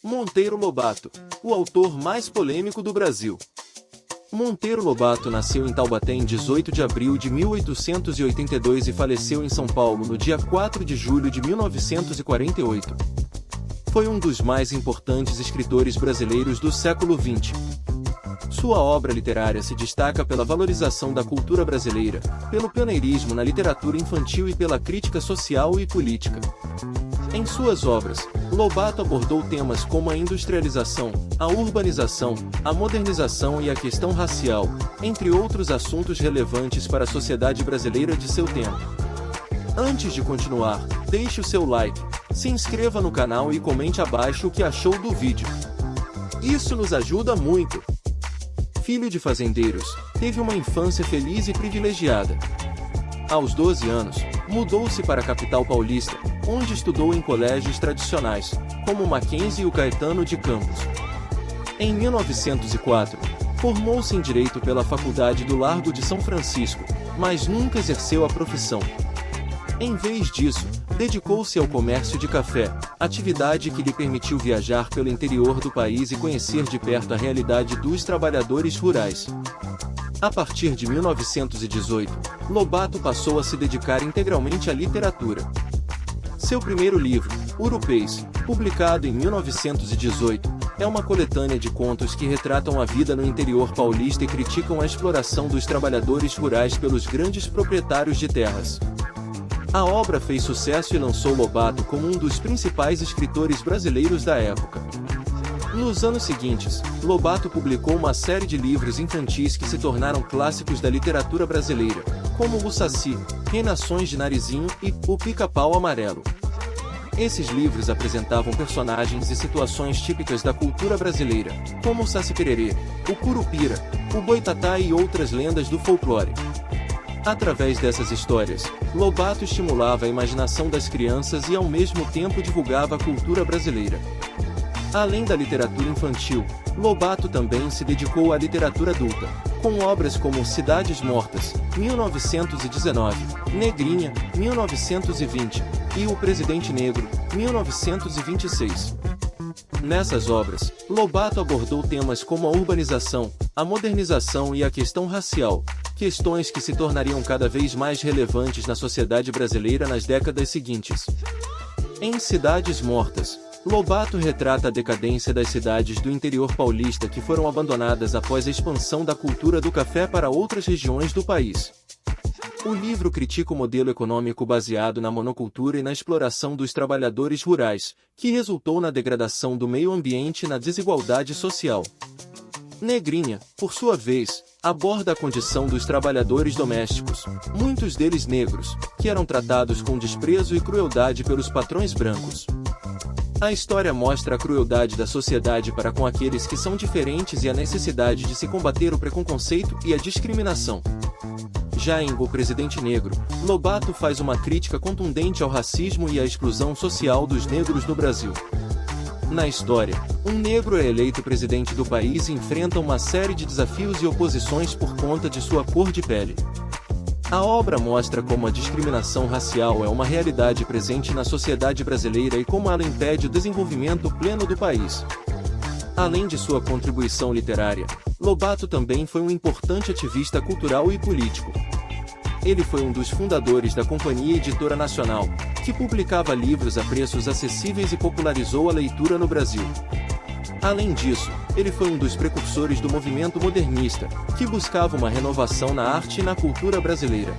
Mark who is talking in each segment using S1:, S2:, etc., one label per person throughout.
S1: Monteiro Lobato, o autor mais polêmico do Brasil. Monteiro Lobato nasceu em Taubaté em 18 de abril de 1882 e faleceu em São Paulo no dia 4 de julho de 1948. Foi um dos mais importantes escritores brasileiros do século XX. Sua obra literária se destaca pela valorização da cultura brasileira, pelo pioneirismo na literatura infantil e pela crítica social e política. Em suas obras, Lobato abordou temas como a industrialização, a urbanização, a modernização e a questão racial, entre outros assuntos relevantes para a sociedade brasileira de seu tempo. Antes de continuar, deixe o seu like, se inscreva no canal e comente abaixo o que achou do vídeo. Isso nos ajuda muito! Filho de fazendeiros, teve uma infância feliz e privilegiada. Aos 12 anos, mudou-se para a capital paulista, onde estudou em colégios tradicionais, como o Mackenzie e o Caetano de Campos. Em 1904, formou-se em Direito pela Faculdade do Largo de São Francisco, mas nunca exerceu a profissão. Em vez disso, dedicou-se ao comércio de café, atividade que lhe permitiu viajar pelo interior do país e conhecer de perto a realidade dos trabalhadores rurais. A partir de 1918, Lobato passou a se dedicar integralmente à literatura. Seu primeiro livro, Urupês, publicado em 1918, é uma coletânea de contos que retratam a vida no interior paulista e criticam a exploração dos trabalhadores rurais pelos grandes proprietários de terras. A obra fez sucesso e lançou Lobato como um dos principais escritores brasileiros da época. Nos anos seguintes, Lobato publicou uma série de livros infantis que se tornaram clássicos da literatura brasileira, como O Saci, Reinações de Narizinho e O Pica-Pau Amarelo. Esses livros apresentavam personagens e situações típicas da cultura brasileira, como o Saci-Pererê, o Curupira, o Boitatá e outras lendas do folclore. Através dessas histórias, Lobato estimulava a imaginação das crianças e ao mesmo tempo divulgava a cultura brasileira. Além da literatura infantil, Lobato também se dedicou à literatura adulta, com obras como Cidades Mortas, 1919, Negrinha, 1920, e O Presidente Negro, 1926. Nessas obras, Lobato abordou temas como a urbanização, a modernização e a questão racial, questões que se tornariam cada vez mais relevantes na sociedade brasileira nas décadas seguintes. Em Cidades Mortas, Lobato retrata a decadência das cidades do interior paulista que foram abandonadas após a expansão da cultura do café para outras regiões do país. O livro critica o modelo econômico baseado na monocultura e na exploração dos trabalhadores rurais, que resultou na degradação do meio ambiente e na desigualdade social. Negrinha, por sua vez, aborda a condição dos trabalhadores domésticos, muitos deles negros, que eram tratados com desprezo e crueldade pelos patrões brancos. A história mostra a crueldade da sociedade para com aqueles que são diferentes e a necessidade de se combater o preconceito e a discriminação. Já em O Presidente Negro, Lobato faz uma crítica contundente ao racismo e à exclusão social dos negros no Brasil. Na história, um negro é eleito presidente do país e enfrenta uma série de desafios e oposições por conta de sua cor de pele. A obra mostra como a discriminação racial é uma realidade presente na sociedade brasileira e como ela impede o desenvolvimento pleno do país. Além de sua contribuição literária, Lobato também foi um importante ativista cultural e político. Ele foi um dos fundadores da Companhia Editora Nacional, que publicava livros a preços acessíveis e popularizou a leitura no Brasil. Além disso, ele foi um dos precursores do movimento modernista, que buscava uma renovação na arte e na cultura brasileira.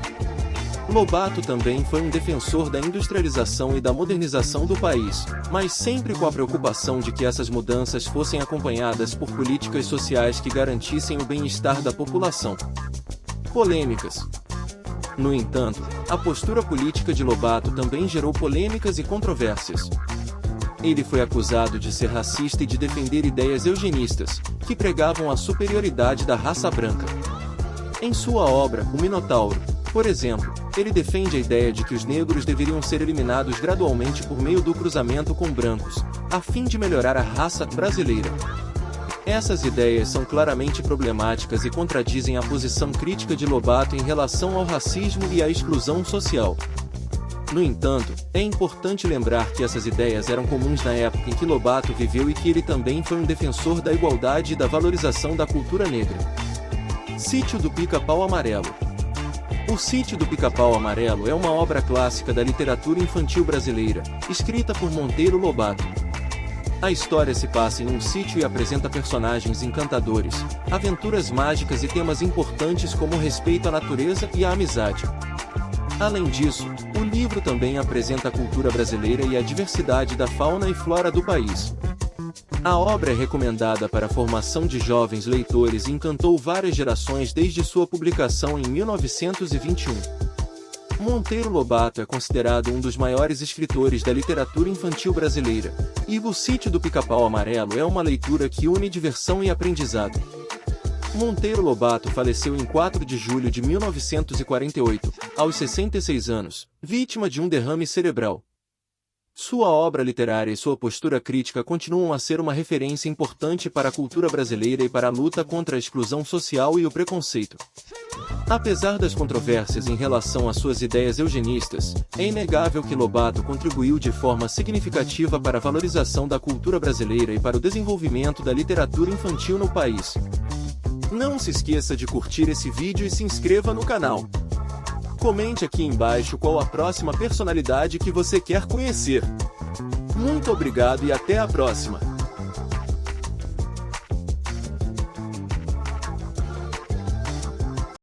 S1: Lobato também foi um defensor da industrialização e da modernização do país, mas sempre com a preocupação de que essas mudanças fossem acompanhadas por políticas sociais que garantissem o bem-estar da população. Polêmicas. No entanto, a postura política de Lobato também gerou polêmicas e controvérsias. Ele foi acusado de ser racista e de defender ideias eugenistas, que pregavam a superioridade da raça branca. Em sua obra, O Minotauro, por exemplo, ele defende a ideia de que os negros deveriam ser eliminados gradualmente por meio do cruzamento com brancos, a fim de melhorar a raça brasileira. Essas ideias são claramente problemáticas e contradizem a posição crítica de Lobato em relação ao racismo e à exclusão social. No entanto, é importante lembrar que essas ideias eram comuns na época em que Lobato viveu e que ele também foi um defensor da igualdade e da valorização da cultura negra. Sítio do Pica-Pau Amarelo. O Sítio do Pica-Pau Amarelo é uma obra clássica da literatura infantil brasileira, escrita por Monteiro Lobato. A história se passa em um sítio e apresenta personagens encantadores, aventuras mágicas e temas importantes como o respeito à natureza e à amizade. Além disso, o livro também apresenta a cultura brasileira e a diversidade da fauna e flora do país. A obra é recomendada para a formação de jovens leitores e encantou várias gerações desde sua publicação em 1921. Monteiro Lobato é considerado um dos maiores escritores da literatura infantil brasileira, e O Sítio do Pica-Pau Amarelo é uma leitura que une diversão e aprendizado. Monteiro Lobato faleceu em 4 de julho de 1948, aos 66 anos, vítima de um derrame cerebral. Sua obra literária e sua postura crítica continuam a ser uma referência importante para a cultura brasileira e para a luta contra a exclusão social e o preconceito. Apesar das controvérsias em relação às suas ideias eugenistas, é inegável que Lobato contribuiu de forma significativa para a valorização da cultura brasileira e para o desenvolvimento da literatura infantil no país. Não se esqueça de curtir esse vídeo e se inscreva no canal. Comente aqui embaixo qual a próxima personalidade que você quer conhecer. Muito obrigado e até a próxima!